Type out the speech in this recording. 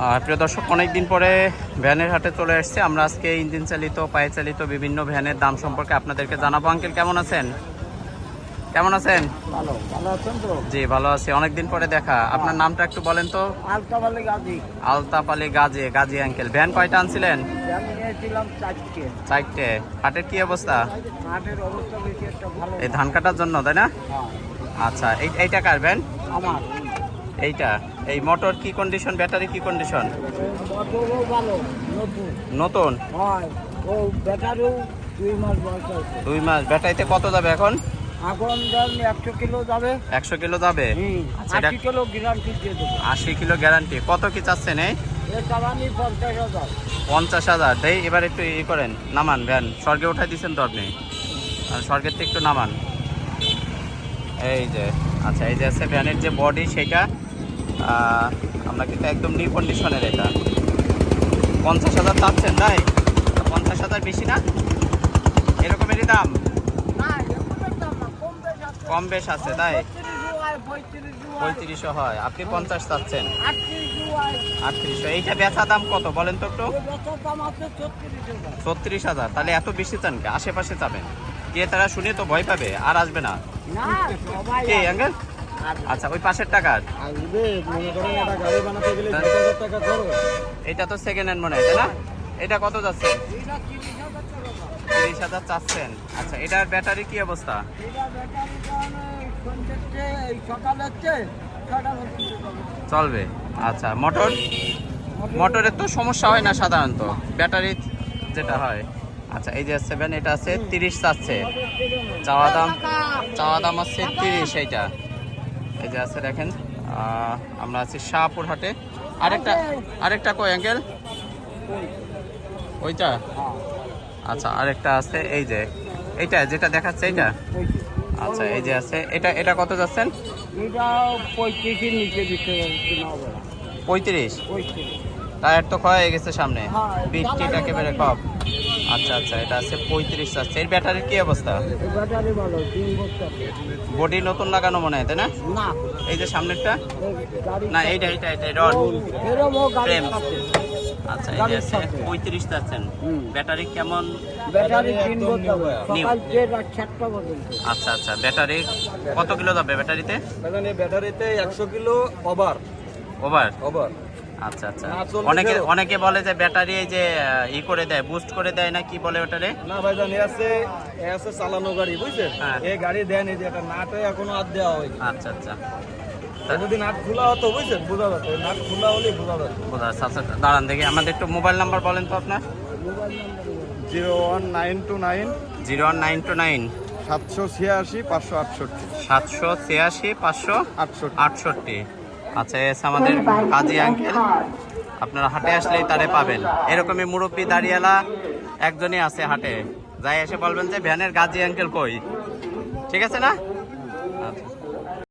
প্রিয় দর্শক, অনেকদিন পরে ভ্যানের হাটে চলে এসেছে। আমরা আজকে ইঞ্জিন চালিত, পায়ে চালিত বিভিন্ন ভ্যানের দাম সম্পর্কে আপনাদেরকে জানাবো। আঙ্কেল কেমন আছেন? কেমন আছেন? ভালো আছেন তো? জি ভালো আছি, অনেকদিন পরে দেখা। আপনার নামটা একটু বলেন তো। আলতাফ আলী গাজী। আলতাফ আলী গাজী। গাজী আঙ্কেল, ভ্যান কয়টা আনছিলেন? আমি নিয়েছিলাম 4টে। 4টে। হাটের কি অবস্থা? হাটের অবস্থা বেশি একটা ভালো এই ধান কাটার জন্য, তাই না? হ্যাঁ, আচ্ছা, এইটা কার ভ্যান? আমার এইটা। এই মোটর কি কন্ডিশন, ব্যাটারি কি কন্ডিশন? মোটরও ভালো, নতুন নতুন? হয়। ও ব্যাটারিও 2 মাস বয়স আছে। 2 মাস। ব্যাটারিতে কত যাবে এখন? এখন ধরেন 100 কিলো যাবে। 100 কিলো যাবে। আচ্ছা, 80 কিলো গ্যারান্টি দিয়ে দেবো। 80 কিলো গ্যারান্টি। কত কি চাচ্ছেন? এই এর চালানি 50,000। 50,000 দেই। এবার একটু করেন, নামান ভ্যান। স্বর্গে উঠাই দিচ্ছেন তো আপনি, আর স্বর্গের থেকে একটু নামান। এই যে, আচ্ছা, এই যে আছে ভ্যানের যে বডি, সেইটা আমরা কিন্তু একদম নিউ কন্ডিশনের। এটা 50,000 চাচ্ছেন, তাই? 50,000 বেশি না? এরকমেরই দাম? না, এরকমের দাম না, কম বেশ আছে। কম বেশ আছে, তাই? 35 হয়। আপনি 50 চাচ্ছেন। 38 3800। এইটা বেচা দাম কত বলেন তো একটু? বেচার দাম আছে 36,000। 36,000। তাহলে এত বেশি চান কে? আশেপাশে যাবেন, কে তারা শুনে তো ভয় পাবে, আর আসবে না। না, সবাই কে আঙ্কেল? আচ্ছা, ওই পাশের টাকার। আসবে। মনে করেন একটা গাড়ি বানাতে গেলে 10,000 টাকা খরচ। এটা তো সেকেন্ড হ্যান্ড মনে হয়, তাই না? এটা কত যাচ্ছে? এটা 30,000 টাকা দাম। 30,000 চাচ্ছেন। আচ্ছা, এটার ব্যাটারি কি অবস্থা? এটা ব্যাটারি দাম সন্ধ্যে এই সকালে হচ্ছে 6টা মধ্যে চলবে। আচ্ছা, মোটরের তো সমস্যা হয় না সাধারণত, ব্যাটারি যেটা হয়। আচ্ছা, এই যে 7, এটা আছে 30 চাচ্ছে। চাওয়া দাম আছে 30। এইটা এই যে আছে, দেখেন। আমরা আছি শাহপুর হাটে। আরেকটা কই আঙ্কেল? ওইটা? আচ্ছা, আরেকটা আছে এই যে, এইটা যেটা দেখাচ্ছে, এইটা। আচ্ছা, এই যে আছে, এটা কত যাচ্ছেন? এটা 35-এর নিচে দিতে কিনা হবে না। 35? 35। টায়ার তো ক্ষয় হয়ে গেছে সামনে, হ্যাঁ, বিটটিটা একেবারে কম। আচ্ছা আচ্ছা, এটা আছে 35 চাচ্ছে। এর ব্যাটারির কি অবস্থা? এই ব্যাটারি ভালো, 3 বছর। বডি নতুন লাগানো মনে হয়, তাই না? না, এই যে সামনেরটা? এই গাড়ি না, এইটা রড এরকম গাড়ি ফ্রেম। আছে। আচ্ছা, এই যে আছে 35 চাচ্ছেন। ব্যাটারি কেমন? ব্যাটারি 3 বছর, নিউ। সকাল থেকে রাত 4টা পর্যন্ত। আচ্ছা আচ্ছা, ব্যাটারি কত কিলো যাবে ব্যাটারিতে? ব্যাটারিতে 100 কিলো ওভার। ওভার? আচ্ছা আচ্ছা। অনেকে বলে যে ব্যাটারি এই যে করে দেয়, বুস্ট করে দেয়, না কি বলে ওটারে? না ভাইজান, এ আছে চালানো গাড়ি, বুঝছেন? হ্যাঁ। এই গাড়ি দেন, এই যে একটা নাটে এখনো হাত দেওয়া হয়নি। আচ্ছা আচ্ছা, যদি নাট খোলা হতো, বুঝছেন, বোঝা যেত। নাট খোলা হলেই বোঝা যেত। বোঝা যাচ্ছে। আচ্ছা, দাঁড়ান দেখি। আমাদের একটু মোবাইল নাম্বার বলেন তো আপনার। Mobile number 01929 01929 786 568 786 568। আচ্ছা, এসে আমাদের কাজী আঙ্কেল। আপনারা হাটে আসলেই তারে পাবেন। এরকমই মুরব্বী দাঁড়িয়েলা একজনই আছে হাটে, যাই এসে বলবেন যে ভ্যানের গাজী আঙ্কেল কই। ঠিক আছে না?